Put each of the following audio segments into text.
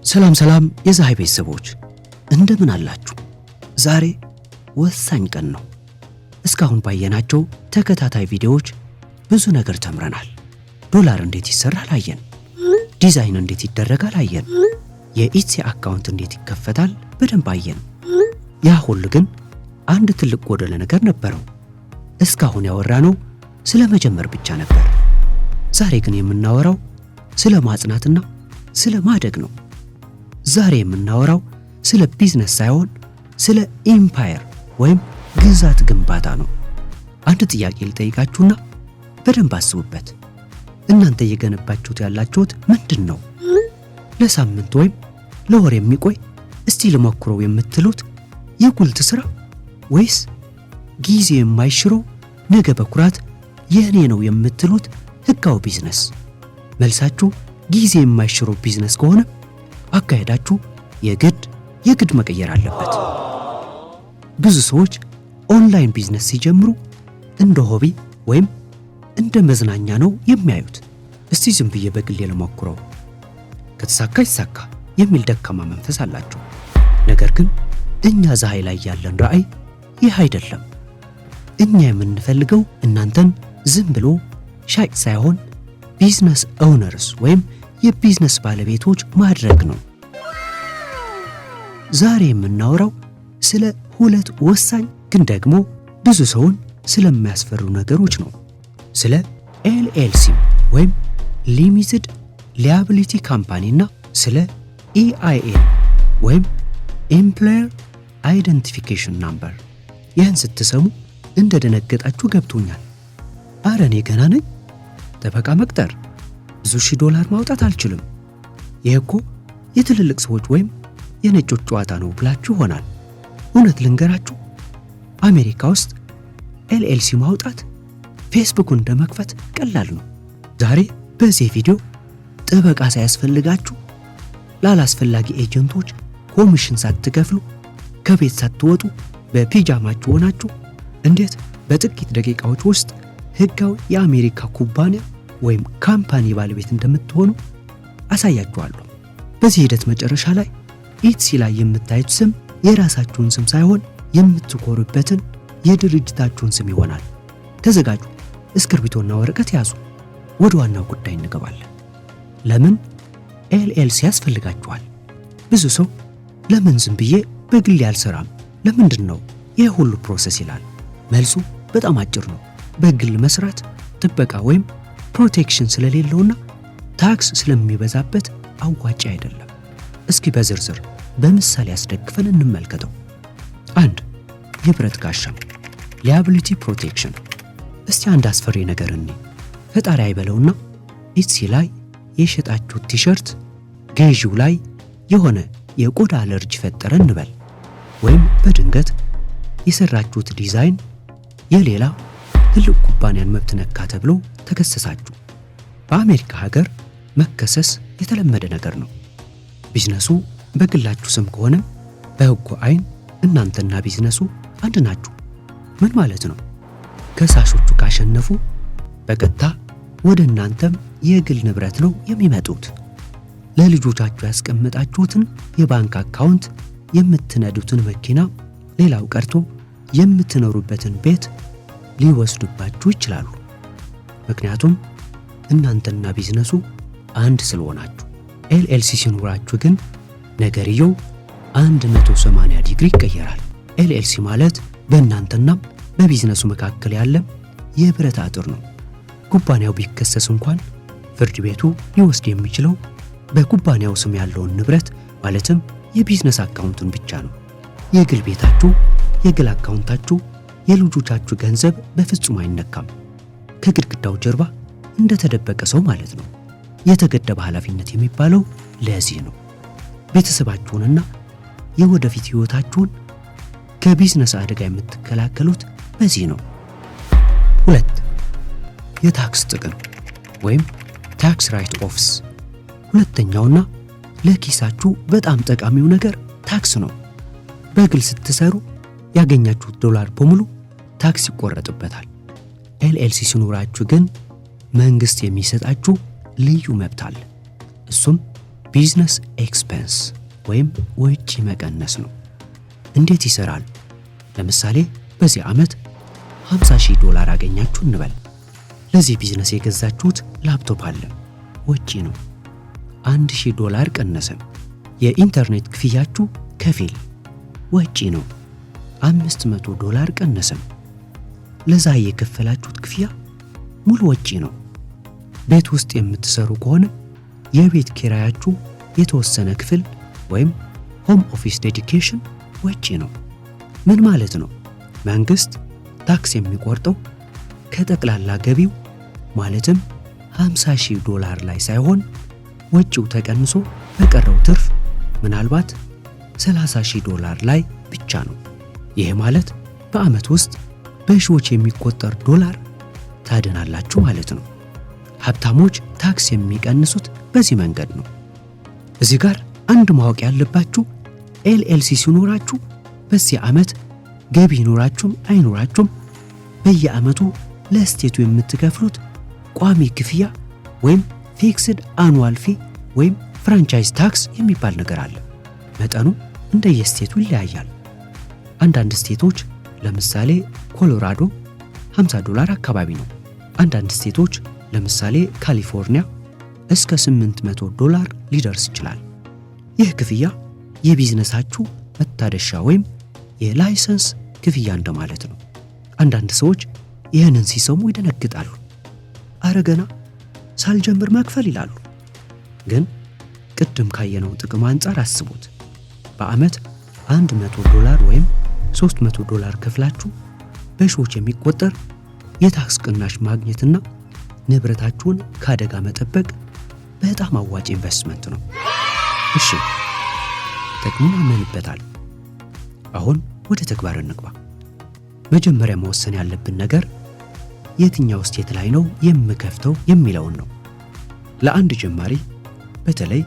ሰላም የዛይ ቤተሰቦች እንደምን አላችሁ? ዛሬ ወሳኝ ቀን ነው። እስካሁን ባየናቸው ተከታታይ ቪዲዮዎች ብዙ ነገር ተምረናል። ዶላር እንዴት ይሰራል አየን። ዲዛይን እንዴት ይደረጋል አየን። የኢትሲ አካውንት እንዴት ይከፈታል በደንብ አየን። ያ ሁሉ ግን አንድ ትልቅ ጎደለ ነገር ነበረው። እስካሁን ያወራነው ስለ መጀመር ብቻ ነበር። ዛሬ ግን የምናወራው ስለ ማጽናትና ስለ ማደግ ነው። ዛሬ የምናወራው ስለ ቢዝነስ ሳይሆን ስለ ኢምፓየር ወይም ግዛት ግንባታ ነው። አንድ ጥያቄ ልጠይቃችሁና በደንብ አስቡበት። እናንተ እየገነባችሁት ያላችሁት ምንድን ነው? ለሳምንት ወይም ለወር የሚቆይ እስቲ ልሞክረው የምትሉት የጉልት ስራ ወይስ ጊዜ የማይሽረው ነገ በኩራት የኔ ነው የምትሉት ህጋው ቢዝነስ? መልሳችሁ ጊዜ የማይሽረው ቢዝነስ ከሆነ አካሄዳችሁ የግድ መቀየር አለበት። ብዙ ሰዎች ኦንላይን ቢዝነስ ሲጀምሩ እንደ ሆቢ ወይም እንደ መዝናኛ ነው የሚያዩት። እስቲ ዝም ብዬ በግሌ ልሞክረው ከተሳካ ይሳካ የሚል ደካማ መንፈስ አላቸው። ነገር ግን እኛ ዛይ ላይ ያለን ራዕይ ይህ አይደለም። እኛ የምንፈልገው እናንተን ዝም ብሎ ሻጭ ሳይሆን ቢዝነስ ኦውነርስ ወይም የቢዝነስ ባለቤቶች ማድረግ ነው። ዛሬ የምናወራው ስለ ሁለት ወሳኝ ግን ደግሞ ብዙ ሰውን ስለሚያስፈሩ ነገሮች ነው። ስለ ኤልኤልሲ ወይም ሊሚትድ ሊያቢሊቲ ካምፓኒና ስለ ኢአይኤን ወይም ኤምፕሎየር አይደንቲፊኬሽን ናምበር። ይህን ስትሰሙ እንደደነገጣችሁ ገብቶኛል። አረ እኔ ገና ነኝ፣ ጠበቃ መቅጠር፣ ብዙ ሺህ ዶላር ማውጣት አልችልም፣ ይህ እኮ የትልልቅ ሰዎች ወይም የነጮች ጨዋታ ነው ብላችሁ ሆናል። እውነት ልንገራችሁ፣ አሜሪካ ውስጥ ኤልኤልሲ ማውጣት ፌስቡክን እንደመክፈት ቀላል ነው። ዛሬ በዚህ ቪዲዮ ጠበቃ ሳያስፈልጋችሁ ላላስፈላጊ ኤጀንቶች ኮሚሽን ሳትከፍሉ ከቤት ሳትወጡ በፒጃማችሁ ሆናችሁ እንዴት በጥቂት ደቂቃዎች ውስጥ ህጋዊ የአሜሪካ ኩባንያ ወይም ካምፓኒ ባለቤት እንደምትሆኑ አሳያችኋለሁ። በዚህ ሂደት መጨረሻ ላይ ኢትሲ ላይ የምታዩት ስም የራሳችሁን ስም ሳይሆን የምትኮሩበትን የድርጅታችሁን ስም ይሆናል። ተዘጋጁ፣ እስክርቢቶና ወረቀት ያዙ። ወደ ዋናው ጉዳይ እንገባለን። ለምን ኤልኤልሲ ያስፈልጋችኋል? ብዙ ሰው ለምን ዝም ብዬ በግል ያልሰራም ለምንድን ነው ይህ ሁሉ ፕሮሰስ ይላል። መልሱ በጣም አጭር ነው። በግል መስራት ጥበቃ ወይም ፕሮቴክሽን ስለሌለውና ታክስ ስለሚበዛበት አዋጭ አይደለም። እስኪ በዝርዝር በምሳሌ ያስደግፈን እንመልከተው። 1. የብረት ጋሻ ሊያቢሊቲ ፕሮቴክሽን። እስቲ አንድ አስፈሪ ነገር ፈጣሪ አይበለውና ኢትሲ ላይ የሸጣችሁት ቲሸርት ገዢው ላይ የሆነ የቆዳ አለርጂ ፈጠረ እንበል፣ ወይም በድንገት የሰራችሁት ዲዛይን የሌላ ትልቅ ኩባንያን መብት ነካ ተብሎ ተከሰሳችሁ። በአሜሪካ ሀገር መከሰስ የተለመደ ነገር ነው። ቢዝነሱ በግላችሁ ስም ከሆነ በህጉ አይን እናንተና ቢዝነሱ አንድ ናችሁ። ምን ማለት ነው? ከሳሾቹ ካሸነፉ በቀጥታ ወደ እናንተም የግል ንብረት ነው የሚመጡት። ለልጆቻችሁ ያስቀመጣችሁትን የባንክ አካውንት፣ የምትነዱትን መኪና፣ ሌላው ቀርቶ የምትኖሩበትን ቤት ሊወስዱባችሁ ይችላሉ። ምክንያቱም እናንተና ቢዝነሱ አንድ ስለሆናችሁ። ኤልኤልሲ ሲኖራችሁ ግን ነገርየው 180 ዲግሪ ይቀየራል። ኤልኤልሲ ማለት በእናንተና በቢዝነሱ መካከል ያለ የብረት አጥር ነው። ኩባንያው ቢከሰስ እንኳን ፍርድ ቤቱ ሊወስድ የሚችለው በኩባንያው ስም ያለውን ንብረት ማለትም የቢዝነስ አካውንቱን ብቻ ነው። የግል ቤታችሁ፣ የግል አካውንታችሁ፣ የልጆቻችሁ ገንዘብ በፍጹም አይነካም። ከግድግዳው ጀርባ እንደተደበቀ ሰው ማለት ነው። የተገደበ ኃላፊነት የሚባለው ለዚህ ነው። ቤተሰባችሁንና የወደፊት ህይወታችሁን ከቢዝነስ አደጋ የምትከላከሉት በዚህ ነው። 2. የታክስ ጥቅም ወይም ታክስ ራይት ኦፍስ። ሁለተኛውና ለኪሳችሁ በጣም ጠቃሚው ነገር ታክስ ነው። በግል ስትሰሩ ያገኛችሁት ዶላር በሙሉ ታክስ ይቆረጥበታል። ኤልኤልሲ ሲኖራችሁ ግን መንግስት የሚሰጣችሁ ልዩ መብት አለ። እሱም ቢዝነስ ኤክስፔንስ ወይም ወጪ መቀነስ ነው። እንዴት ይሰራል? ለምሳሌ በዚህ ዓመት $50,000 አገኛችሁ እንበል። ለዚህ ቢዝነስ የገዛችሁት ላፕቶፕ አለ፣ ወጪ ነው። $1,000 ቀነሰ። የኢንተርኔት ክፍያችሁ ከፊል ወጪ ነው። $500 ቀነሰ። ለዛ የከፈላችሁት ክፍያ ሙሉ ወጪ ነው። ቤት ውስጥ የምትሰሩ ከሆነ የቤት ኪራያችሁ የተወሰነ ክፍል ወይም ሆም ኦፊስ ዴዲኬሽን ወጪ ነው። ምን ማለት ነው? መንግስት ታክስ የሚቆርጠው ከጠቅላላ ገቢው ማለትም $50,000 ላይ ሳይሆን ወጪው ተቀንሶ በቀረው ትርፍ ምናልባት $30,000 ላይ ብቻ ነው። ይሄ ማለት በዓመት ውስጥ በሺዎች የሚቆጠር ዶላር ታድናላችሁ ማለት ነው። ሀብታሞች ታክስ የሚቀንሱት በዚህ መንገድ ነው። እዚህ ጋር አንድ ማወቅ ያለባችሁ ኤልኤልሲ ሲኖራችሁ በዚህ ዓመት ገቢ ይኖራችሁም አይኖራችሁም በየዓመቱ ለስቴቱ የምትከፍሉት ቋሚ ክፍያ ወይም ፊክስድ አኑዋል ፊ ወይም ፍራንቻይዝ ታክስ የሚባል ነገር አለ። መጠኑ እንደየስቴቱ ይለያያል። አንዳንድ ስቴቶች ለምሳሌ ኮሎራዶ $50 አካባቢ ነው። አንዳንድ ስቴቶች ለምሳሌ ካሊፎርኒያ እስከ $800 ሊደርስ ይችላል። ይህ ክፍያ የቢዝነሳችሁ መታደሻ ወይም የላይሰንስ ክፍያ እንደማለት ነው። አንዳንድ ሰዎች ይህንን ሲሰሙ ይደነግጣሉ። አረ ገና ሳልጀምር መክፈል ይላሉ። ግን ቅድም ካየነው ጥቅም አንጻር አስቡት። በዓመት $100 ወይም $300 ከፍላችሁ በሺዎች የሚቆጠር የታክስ ቅናሽ ማግኘትና ንብረታችሁን ከአደጋ መጠበቅ በጣም አዋጭ ኢንቨስትመንት ነው። እሺ ጥቅሙን አመንበታል። አሁን ወደ ተግባር እንግባ። መጀመሪያ መወሰን ያለብን ነገር የትኛው ስቴት ላይ ነው የምከፍተው የሚለውን ነው። ለአንድ ጀማሪ በተለይ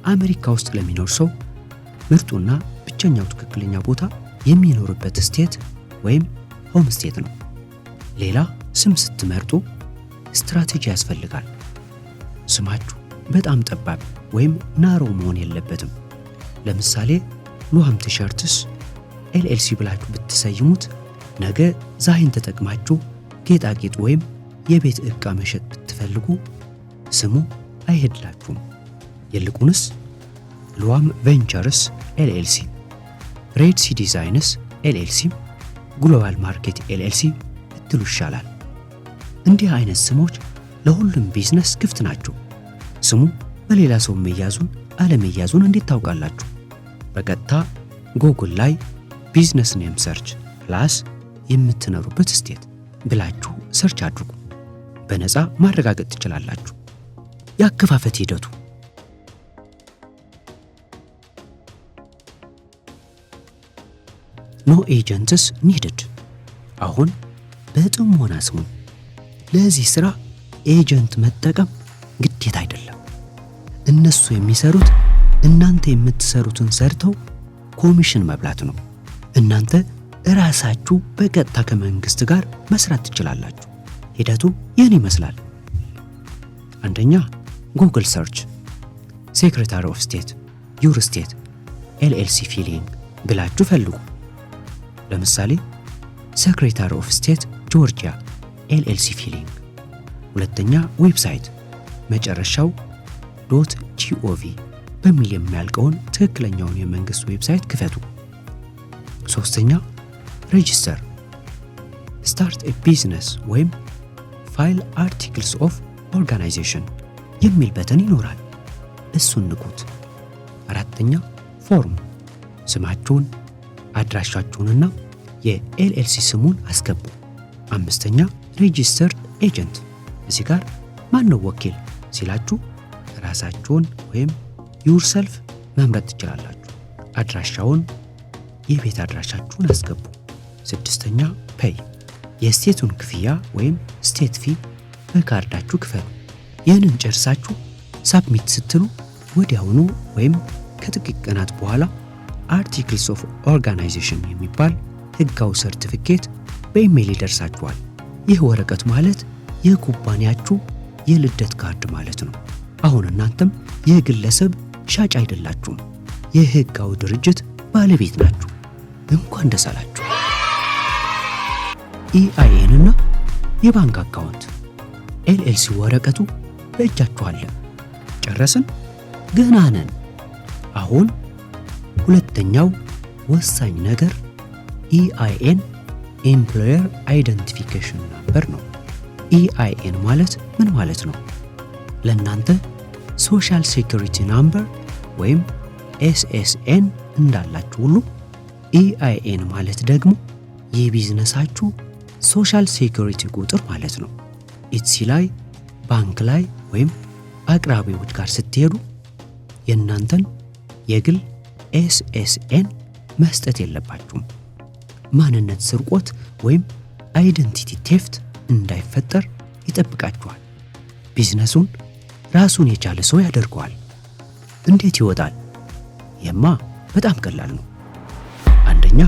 አሜሪካ ውስጥ ለሚኖር ሰው ምርጡና ብቸኛው ትክክለኛ ቦታ የሚኖርበት ስቴት ወይም ሆም ስቴት ነው። ሌላ ስም ስትመርጡ ስትራቴጂ ያስፈልጋል። ስማችሁ በጣም ጠባብ ወይም ናሮ መሆን የለበትም። ለምሳሌ ሉሃም ቲሸርትስ ኤልኤልሲ ብላችሁ ብትሰይሙት ነገ ዛይን ተጠቅማችሁ ጌጣጌጥ ወይም የቤት ዕቃ መሸጥ ብትፈልጉ ስሙ አይሄድላችሁም። ይልቁንስ ሉሃም ቬንቸርስ ኤልኤልሲ፣ ሬድ ሲ ዲዛይንስ ኤልኤልሲ፣ ግሎባል ማርኬት ኤልኤልሲ ብትሉ ይሻላል። እንዲህ አይነት ስሞች ለሁሉም ቢዝነስ ክፍት ናቸው። ስሙ በሌላ ሰው መያዙን አለመያዙን እንዴት ታውቃላችሁ? በቀጥታ ጉግል ላይ ቢዝነስ ኔም ሰርች ፕላስ የምትኖሩበት ስቴት ብላችሁ ሰርች አድርጉ። በነፃ ማረጋገጥ ትችላላችሁ። ያከፋፈት ሂደቱ ኖ ኤጀንትስ ኒድድ። አሁን በጥሞና ስሙ። ለዚህ ሥራ ኤጀንት መጠቀም ግዴታ አይደለም። እነሱ የሚሰሩት እናንተ የምትሰሩትን ሰርተው ኮሚሽን መብላት ነው። እናንተ እራሳችሁ በቀጥታ ከመንግስት ጋር መስራት ትችላላችሁ። ሂደቱ ይህን ይመስላል። አንደኛ ጉግል ሰርች ሴክሬታሪ ኦፍ ስቴት ዩር ስቴት ኤልኤልሲ ፊሊንግ ብላችሁ ፈልጉ። ለምሳሌ ሴክሬታሪ ኦፍ ስቴት ጆርጂያ ኤልኤልሲ ፊሊንግ። ሁለተኛ ዌብሳይት መጨረሻው .gov በሚል የሚያልቀውን ትክክለኛውን የመንግስት ዌብሳይት ክፈቱ። ሶስተኛ ሬጂስተር ስታርት ኤ ቢዝነስ ወይም ፋይል አርቲክልስ ኦፍ ኦርጋናይዜሽን የሚል በተን ይኖራል። እሱን ንኩት። አራተኛ ፎርም ስማችሁን፣ አድራሻችሁንና የኤልኤልሲ ስሙን አስገቡ። አምስተኛ ሬጂስተርድ ኤጀንት። እዚህ ጋር ማን ነው ወኪል ሲላችሁ ራሳችሁን ወይም ዩርሰልፍ መምረጥ ትችላላችሁ። አድራሻውን፣ የቤት አድራሻችሁን አስገቡ። ስድስተኛ ፔይ የስቴቱን ክፍያ ወይም ስቴት ፊ በካርዳችሁ ክፈሉ። ይህንን ጨርሳችሁ ሳብሚት ስትሉ ወዲያውኑ ወይም ከጥቂት ቀናት በኋላ አርቲክልስ ኦፍ ኦርጋናይዜሽን የሚባል ህጋዊ ሰርቲፊኬት በኢሜይል ይደርሳችኋል። ይህ ወረቀት ማለት የኩባንያችሁ የልደት ካርድ ማለት ነው። አሁን እናንተም የግለሰብ ሻጭ አይደላችሁም። የሕጋዊ ድርጅት ባለቤት ናችሁ። እንኳን ደስ አላችሁ። ኢአይኤን እና የባንክ አካውንት ኤልኤልሲ ወረቀቱ በእጃችሁ አለ። ጨረስን? ገና ነን። አሁን ሁለተኛው ወሳኝ ነገር ኢአይኤን ኤምፕሎየር አይደንቲፊኬሽን ናምበር ነው። ኢአይኤን ማለት ምን ማለት ነው? ለእናንተ ሶሻል ሴኩሪቲ ናምበር ወይም ኤስኤስኤን እንዳላችሁ ሁሉ ኢአይኤን ማለት ደግሞ የቢዝነሳችሁ ሶሻል ሴኩሪቲ ቁጥር ማለት ነው። ኢትሲ ላይ፣ ባንክ ላይ ወይም አቅራቢዎች ጋር ስትሄዱ የእናንተን የግል ኤስኤስኤን መስጠት የለባችሁም። ማንነት ስርቆት ወይም አይደንቲቲ ቴፍት እንዳይፈጠር ይጠብቃችኋል። ቢዝነሱን ራሱን የቻለ ሰው ያደርገዋል። እንዴት ይወጣል? ይህማ በጣም ቀላል ነው። አንደኛ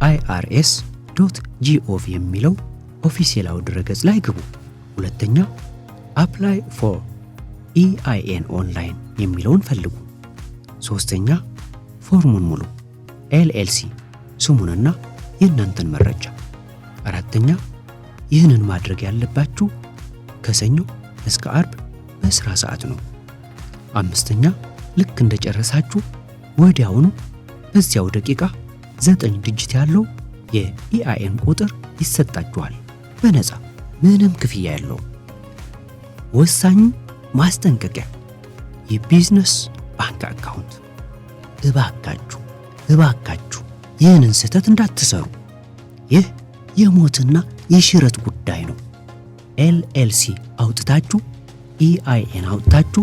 irs.gov የሚለው ኦፊሴላዊ ድረገጽ ላይ ግቡ። ሁለተኛ apply for EIN ኦንላይን የሚለውን ፈልጉ። ሶስተኛ ፎርሙን ሙሉ፣ ኤልኤልሲ ስሙንና የእናንተን መረጃ። አራተኛ ይህንን ማድረግ ያለባችሁ ከሰኞ እስከ አርብ በስራ ሰዓት ነው። አምስተኛ ልክ እንደጨረሳችሁ ወዲያውኑ በዚያው ደቂቃ 9 ዲጂት ያለው የኢአይኤን ቁጥር ይሰጣችኋል በነፃ ምንም ክፍያ የለውም። ወሳኙ ማስጠንቀቂያ፣ የቢዝነስ ባንክ አካውንት። እባካችሁ ይህንን ስህተት እንዳትሰሩ። ይህ የሞትና የሽረት ጉዳይ ነው። ኤልኤልሲ አውጥታችሁ ኢአይኤን አውጥታችሁ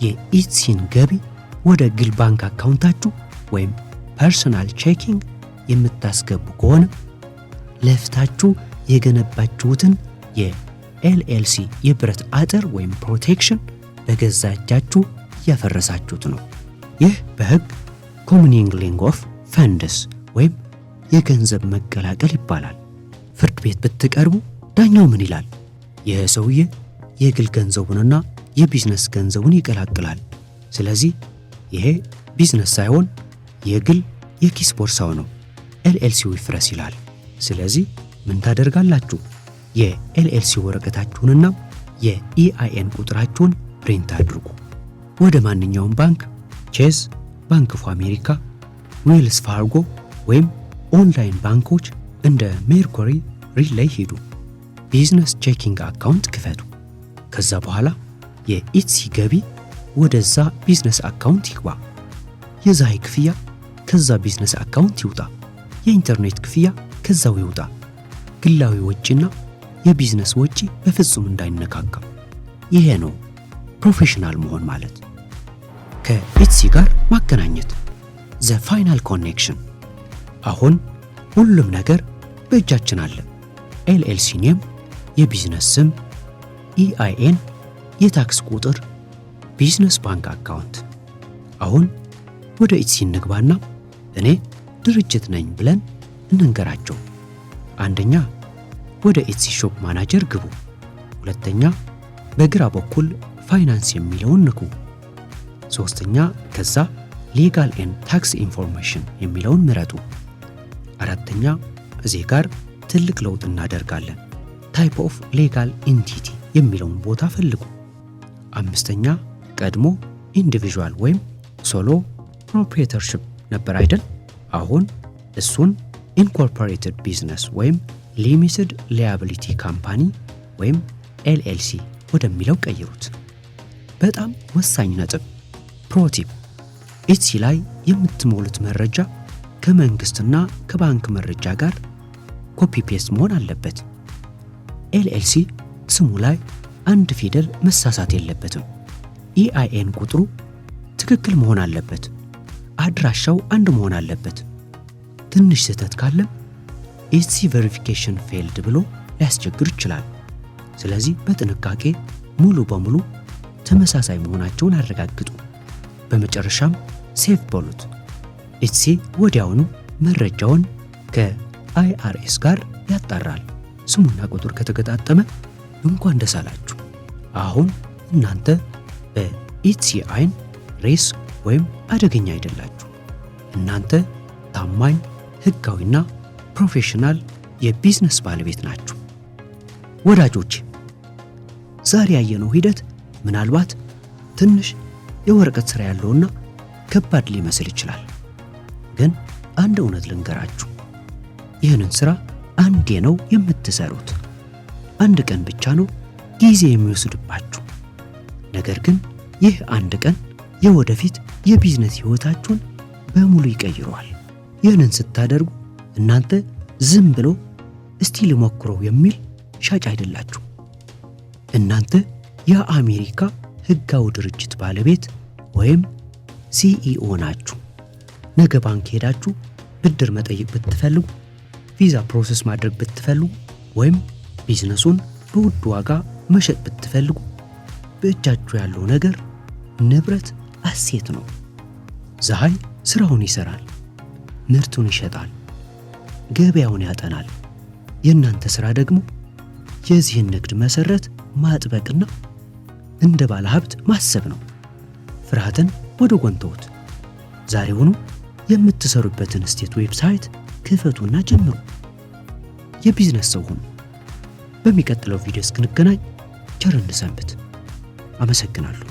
የኢትሲን ገቢ ወደ ግል ባንክ አካውንታችሁ ወይም ፐርሰናል ቼኪንግ የምታስገቡ ከሆነ ለፍታችሁ የገነባችሁትን የኤልኤልሲ የብረት አጥር ወይም ፕሮቴክሽን በገዛ እጃችሁ እያፈረሳችሁት ነው። ይህ በሕግ ኮሚኒንግሊንግ ኦፍ ፈንድስ ወይም የገንዘብ መቀላቀል ይባላል። ፍርድ ቤት ብትቀርቡ ዳኛው ምን ይላል? ይህ ሰውዬ የግል ገንዘቡንና የቢዝነስ ገንዘቡን ይቀላቅላል፣ ስለዚህ ይሄ ቢዝነስ ሳይሆን የግል የኪስ ቦርሳው ነው፣ ኤልኤልሲው ይፍረስ ይላል። ስለዚህ ምን ታደርጋላችሁ? የኤልኤልሲ ወረቀታችሁንና የኢአይኤን ቁጥራችሁን ፕሪንት አድርጉ። ወደ ማንኛውም ባንክ፣ ቼዝ፣ ባንክ ኦፍ አሜሪካ፣ ዌልስ ፋርጎ ወይም ኦንላይን ባንኮች እንደ ሜርኮሪ ሪሌይ ሂዱ። ቢዝነስ ቼኪንግ አካውንት ክፈቱ። ከዛ በኋላ የኢትሲ ገቢ ወደዛ ቢዝነስ አካውንት ይግባ። የዛይ ክፍያ ከዛ ቢዝነስ አካውንት ይውጣ። የኢንተርኔት ክፍያ ከዛው ይውጣ። ግላዊ ወጪና የቢዝነስ ወጪ በፍጹም እንዳይነካካ። ይሄ ነው ፕሮፌሽናል መሆን ማለት። ከኢትሲ ጋር ማገናኘት፣ ዘ ፋይናል ኮኔክሽን። አሁን ሁሉም ነገር በእጃችን አለ። ኤልኤልሲ ኔም፣ የቢዝነስ ስም፣ ኢአይኤን፣ የታክስ ቁጥር፣ ቢዝነስ ባንክ አካውንት። አሁን ወደ ኢትሲ እንግባና እኔ ድርጅት ነኝ ብለን እንንገራቸው። አንደኛ ወደ ኢትሲ ሾፕ ማናጀር ግቡ። ሁለተኛ በግራ በኩል ፋይናንስ የሚለውን ንኩ። ሶስተኛ ከዛ ሌጋል ኤንድ ታክስ ኢንፎርሜሽን የሚለውን ምረጡ። አራተኛ እዚህ ጋር ትልቅ ለውጥ እናደርጋለን። ታይፕ ኦፍ ሌጋል ኢንቲቲ የሚለውን ቦታ ፈልጉ። አምስተኛ ቀድሞ ኢንዲቪዥዋል ወይም ሶሎ ፕሮፕሪየተርሺፕ ነበር አይደል? አሁን እሱን ኢንኮርፖሬትድ ቢዝነስ ወይም ሊሚትድ ሊያቢሊቲ ካምፓኒ ወይም ኤልኤልሲ ወደሚለው ቀይሩት። በጣም ወሳኝ ነጥብ ፕሮቲፕ፣ ኢትሲ ላይ የምትሞሉት መረጃ ከመንግስትና ከባንክ መረጃ ጋር ኮፒ ፔስት መሆን አለበት። ኤልኤልሲ ስሙ ላይ አንድ ፊደል መሳሳት የለበትም። ኢአይኤን ቁጥሩ ትክክል መሆን አለበት። አድራሻው አንድ መሆን አለበት። ትንሽ ስህተት ካለም ኢትሲ ቬሪፊኬሽን ፌልድ ብሎ ሊያስቸግር ይችላል። ስለዚህ በጥንቃቄ ሙሉ በሙሉ ተመሳሳይ መሆናቸውን አረጋግጡ። በመጨረሻም ሴቭ በሉት። ኢትሲ ወዲያውኑ መረጃውን ከአይአርኤስ ጋር ያጣራል። ስሙና ቁጥር ከተገጣጠመ እንኳን ደስ አላችሁ። አሁን እናንተ በኢትሲ አይን ሬስ ወይም አደገኛ አይደላችሁ። እናንተ ታማኝ፣ ህጋዊና ፕሮፌሽናል የቢዝነስ ባለቤት ናችሁ። ወዳጆች፣ ዛሬ ያየነው ሂደት ምናልባት ትንሽ የወረቀት ሥራ ያለውና ከባድ ሊመስል ይችላል። ግን አንድ እውነት ልንገራችሁ፣ ይህንን ሥራ አንዴ ነው የምትሰሩት። አንድ ቀን ብቻ ነው ጊዜ የሚወስድባችሁ። ነገር ግን ይህ አንድ ቀን የወደፊት የቢዝነስ ሕይወታችሁን በሙሉ ይቀይረዋል። ይህንን ስታደርጉ እናንተ ዝም ብሎ እስቲ ልሞክረው የሚል ሻጭ አይደላችሁ። እናንተ የአሜሪካ ሕጋዊ ድርጅት ባለቤት ወይም ሲኢኦ ናችሁ። ነገ ባንክ ሄዳችሁ ብድር መጠየቅ ብትፈልጉ፣ ቪዛ ፕሮሰስ ማድረግ ብትፈልጉ፣ ወይም ቢዝነሱን በውድ ዋጋ መሸጥ ብትፈልጉ በእጃችሁ ያለው ነገር ንብረት አሴት ነው። ፀሐይ ስራውን ይሰራል፣ ምርቱን ይሸጣል፣ ገበያውን ያጠናል። የእናንተ ሥራ ደግሞ የዚህን ንግድ መሰረት ማጥበቅና እንደ ባለ ሀብት ማሰብ ነው። ፍርሃትን ወደ ጎን ተዉት። ዛሬውኑ የምትሰሩበትን ስቴት ዌብሳይት ክፈቱና ጀምሩ። የቢዝነስ ሰው ሁኑ። በሚቀጥለው ቪዲዮ እስክንገናኝ ቸር እንሰንብት። አመሰግናለሁ።